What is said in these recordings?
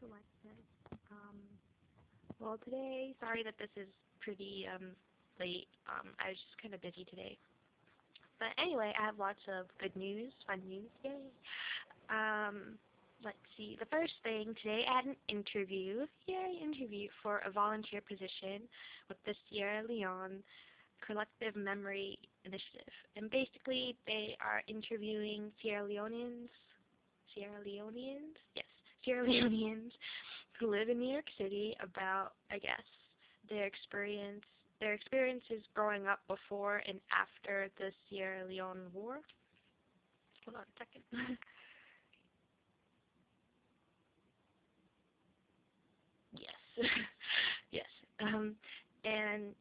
Collective. Well, today, sorry that this is pretty late. I was just kind of busy today. But anyway, I have lots of good news, fun news, yay. Let's see. The first thing, today I had an interview, for a volunteer position with the Sierra Leone Collective Memory Initiative. And basically, they are interviewing yes, Sierra Leoneans who live in New York City about, I guess, their experiences growing up before and after the Sierra Leone War. Hold on a second. Yes, yes. And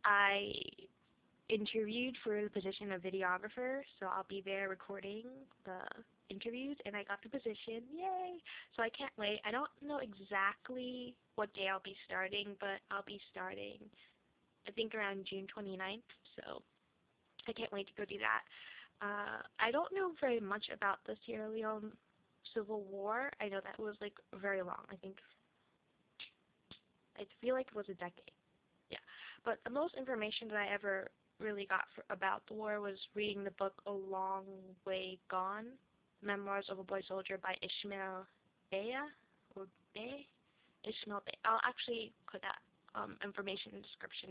I interviewed for the position of videographer, so I'll be there recording the interviews, and I got the position, yay! So I can't wait. I don't know exactly what day I'll be starting, but I'll be starting, I think, around June 29th, so I can't wait to go do that. I don't know very much about the Sierra Leone Civil War. I know that was, like, very long. I feel like it was a decade. Yeah. But the most information that I ever really got about the war was reading the book A Long Way Gone, Memoirs of a Boy Soldier by Ishmael Beah, or Beah? Ishmael Beah. I'll actually put that information in the description.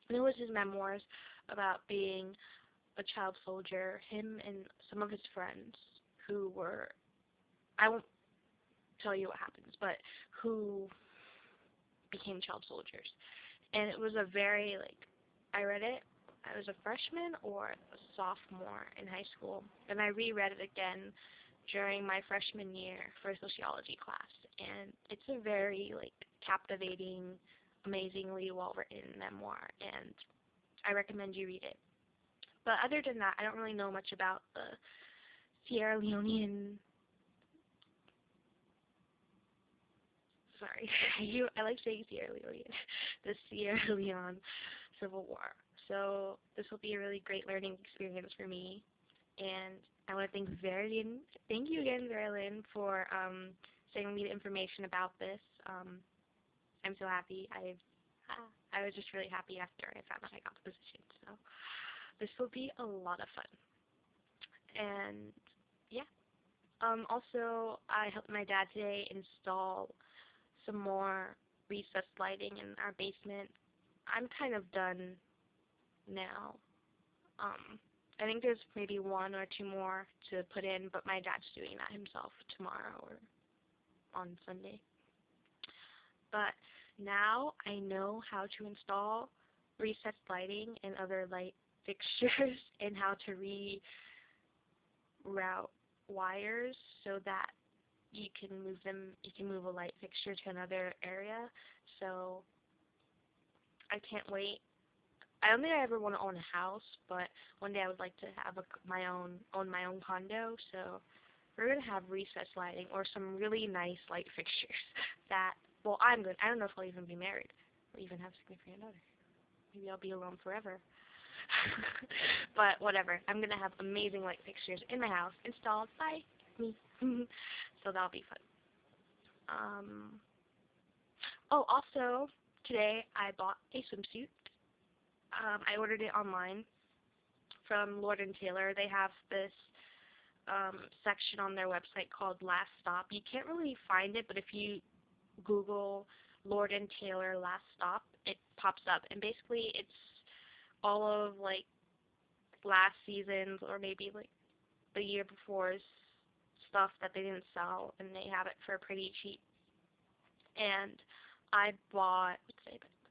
And it was his memoirs about being a child soldier, him and some of his friends who were, I won't tell you what happens, but who became child soldiers. And it was a very, I read it, I was a freshman or a sophomore in high school, and I reread it again during my freshman year for a sociology class. And it's a very, captivating, amazingly well-written memoir, and I recommend you read it. But other than that, I don't really know much about the Sierra Leonean, sorry, I like saying Sierra Leone, the Sierra Leone Civil War. So this will be a really great learning experience for me, and I want to thank Verlin. Thank you again, Verlin, for sending me the information about this. I'm so happy. I was just really happy after I found out I got the position. So this will be a lot of fun. And yeah. Also, I helped my dad today install some more recessed lighting in our basement. I'm kind of done now. I think there's maybe one or two more to put in, but my dad's doing that himself tomorrow or on Sunday. But now I know how to install recessed lighting and other light fixtures and how to reroute wires so that you can move a light fixture to another area. So I can't wait. I don't think I ever want to own a house, but one day I would like to have my own condo. So we're gonna have recessed lighting or some really nice light fixtures that, well, I don't know if I'll even be married or even have a significant other. Maybe I'll be alone forever. But whatever. I'm gonna have amazing light fixtures in my house installed by me. So that'll be fun. Oh, also today I bought a swimsuit. I ordered it online from Lord & Taylor. They have this section on their website called Last Stop. You can't really find it, but if you Google Lord & Taylor Last Stop, it pops up. And basically it's all of last season's or maybe the year before's stuff that they didn't sell, and they have it for pretty cheap. And I bought,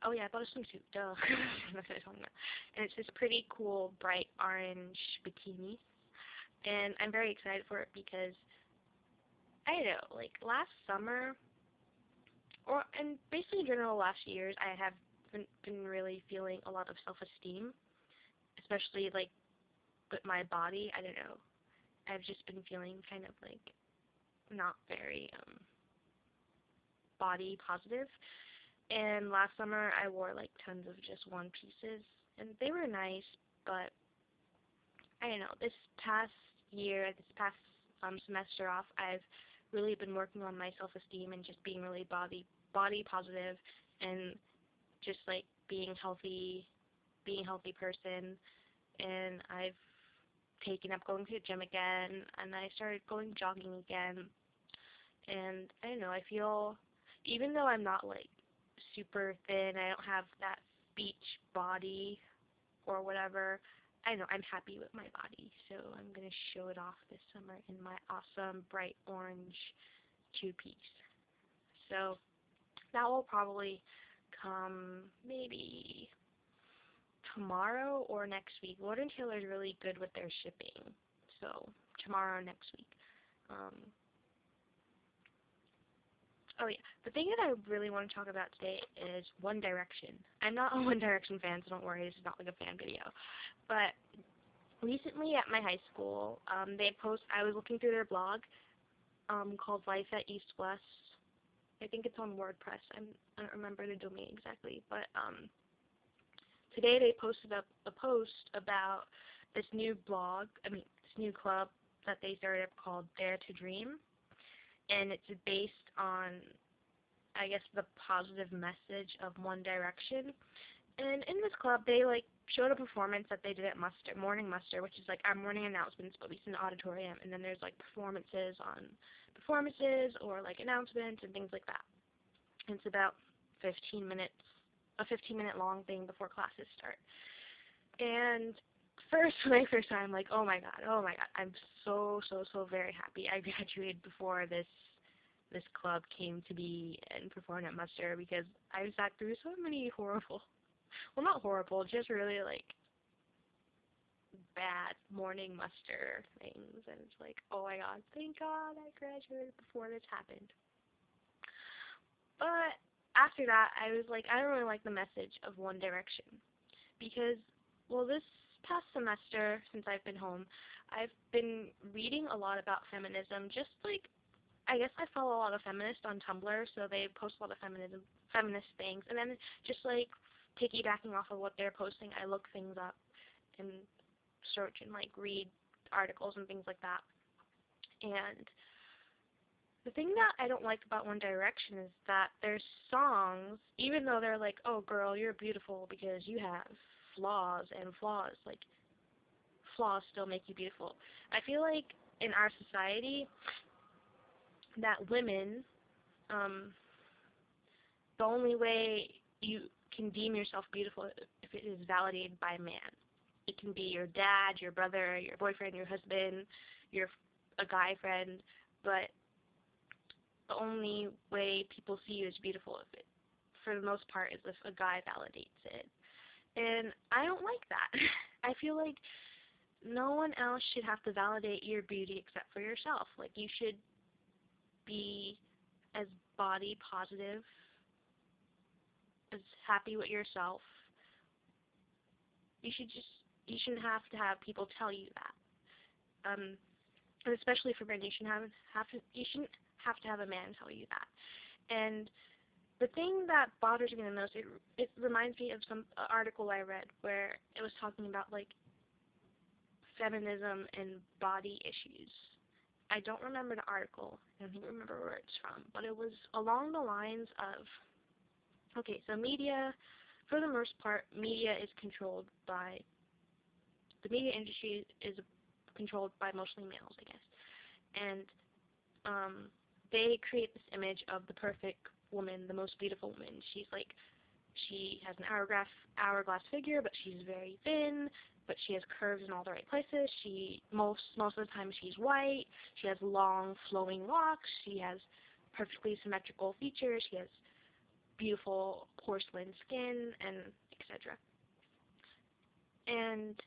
I bought a swimsuit, duh. That's what I'm talking about. And it's this pretty cool bright orange bikini, and I'm very excited for it because, I don't know, last summer, and basically in general last years, I have been really feeling a lot of self-esteem, especially with my body. I don't know. I've just been feeling kind of not very body positive. And last summer I wore tons of just one pieces, and they were nice, but I don't know, this past semester off, I've really been working on my self-esteem and just being really body positive and just like being a healthy person. And I've taken up going to the gym again, and I started going jogging again. And I don't know, I feel, even though I'm not like super thin, I don't have that beach body or whatever, I know I'm happy with my body. So I'm going to show it off this summer in my awesome bright orange two-piece. So that will probably come maybe tomorrow or next week. Lord & Taylor is really good with their shipping. So tomorrow or next week. Um, Oh yeah, the thing that I really want to talk about today is One Direction. I'm not a One Direction fan, so don't worry, this is not like a fan video. But recently at my high school, I was looking through their blog, called Life at East West. I think it's on WordPress. I don't remember the domain exactly, but today they posted up a post about this new this new club that they started up called Dare to Dream, and it's based on, I guess, the positive message of One Direction. And in this club, they like showed a performance that they did at morning muster, which is like our morning announcements, but we sit in the auditorium, and then there's like performances or like announcements and things like that. And it's about 15 minutes, a 15-minute long thing before classes start. And my first time, like, oh my god, I'm so very happy I graduated before this club came to be and performed at muster, because I sat through so many horrible, well, not horrible, just really like bad morning muster things, and it's like, oh my god, thank god I graduated before this happened. But after that, I was like, I don't really like the message of One Direction, because, well, this past semester, since I've been home, I've been reading a lot about feminism. Just like, I guess I follow a lot of feminists on Tumblr, so they post a lot of feminist things, and then just like piggybacking off of what they're posting, I look things up and search and like read articles and things like that. And the thing that I don't like about One Direction is that their songs, even though they're like, oh girl, you're beautiful because you have flaws, like, flaws still make you beautiful. I feel like in our society that women, the only way you can deem yourself beautiful if it is validated by a man. It can be your dad, your brother, your boyfriend, your husband, a guy friend, but the only way people see you as beautiful, for the most part, is if a guy validates it. And I don't like that. I feel like no one else should have to validate your beauty except for yourself. Like, you should be as body positive, as happy with yourself. You shouldn't have to have people tell you that. And especially for men, you shouldn't have to have a man tell you that. And the thing that bothers me the most, it reminds me of some article I read where it was talking about like feminism and body issues. I don't remember the article. I don't even remember where it's from, but it was along the lines of, okay, so media, for the most part, the media industry is controlled by mostly males, I guess. And they create this image of the perfect woman, the most beautiful woman. She has an hourglass figure, but she's very thin, but she has curves in all the right places. Most of the time she's white. She has long flowing locks. She has perfectly symmetrical features. She has beautiful porcelain skin, and etc. And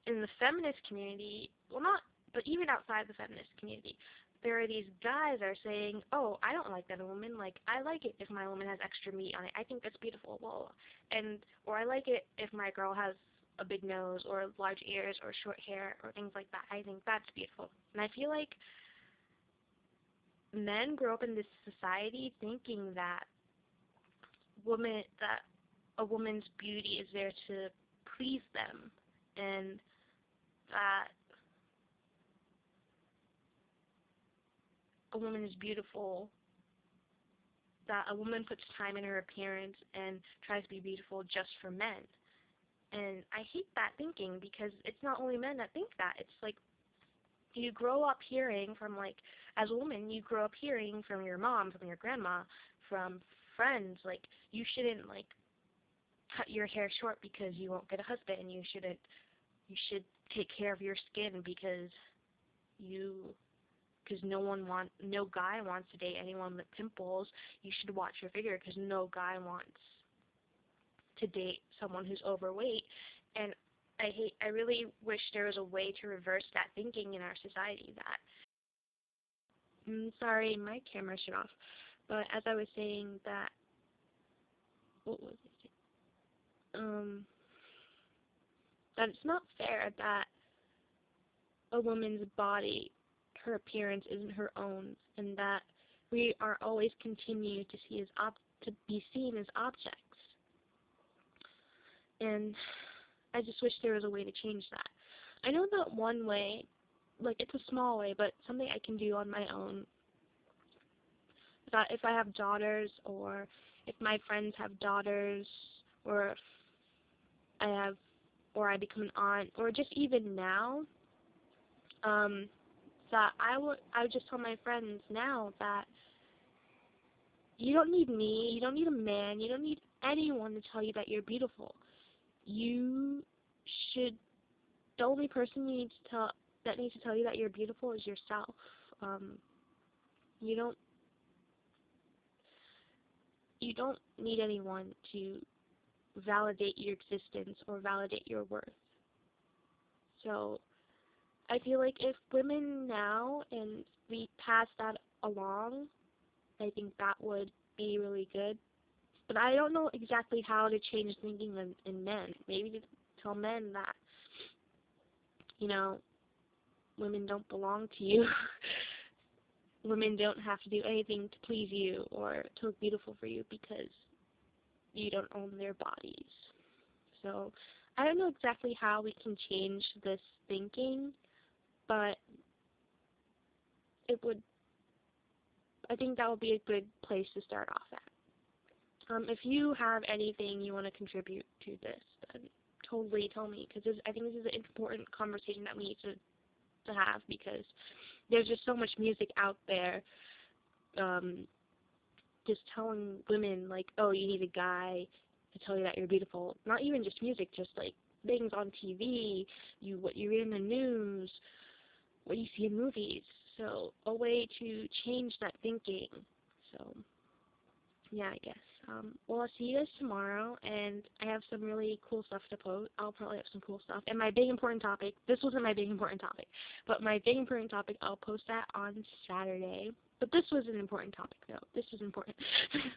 in the feminist community, well, not, but even outside the feminist community, there are these guys that are saying, oh, I don't like that a woman, like, I like it if my woman has extra meat on it. I think that's beautiful, or I like it if my girl has a big nose, or large ears, or short hair, or things like that. I think that's beautiful. And I feel like men grow up in this society thinking that a woman's beauty is there to please them, and that a woman is beautiful, that a woman puts time in her appearance and tries to be beautiful just for men. And I hate that thinking, because it's not only men that think that. It's like, you grow up hearing from, like, as a woman, you grow up hearing from your mom, from your grandma, from friends, like, you shouldn't, like, cut your hair short because you won't get a husband. You should take care of your skin because no guy wants to date anyone with pimples. You should watch your figure because no guy wants to date someone who's overweight. And I really wish there was a way to reverse that thinking in our society. Sorry, my camera shut off. But as I was saying that, what was it? That it's not fair that a woman's body, her appearance isn't her own, and that we are always continued to be seen as objects. And I just wish there was a way to change that. I know that one way, like, it's a small way, but something I can do on my own, that if I have daughters, or if my friends have daughters, or if I become an aunt, or just even now, that I would just tell my friends now that you don't need me, you don't need a man, you don't need anyone to tell you that you're beautiful. The only person that needs to tell you that you're beautiful is yourself. You don't need anyone to validate your existence or validate your worth. So I feel like if women now, and we pass that along, I think that would be really good. But I don't know exactly how to change thinking in men. Maybe to tell men that, women don't belong to you. Women don't have to do anything to please you or to look beautiful for you, because you don't own their bodies. So I don't know exactly how we can change this thinking, but I think that would be a good place to start off at. If you have anything you want to contribute to this, then totally tell me, because I think this is an important conversation that we need to have, because there's just so much music out there just telling women, like, oh, you need a guy to tell you that you're beautiful. Not even just music, just like things on TV, what you read in the news, what you see in movies. So a way to change that thinking. So yeah, I guess. Well, I'll see you guys tomorrow, and I have some really cool stuff to post. I'll probably have some cool stuff. And my big important topic, this wasn't my big important topic, but my big important topic, I'll post that on Saturday. But this was an important topic, though. This was important.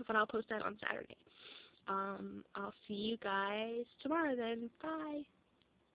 But I'll post that on Saturday. I'll see you guys tomorrow then. Bye.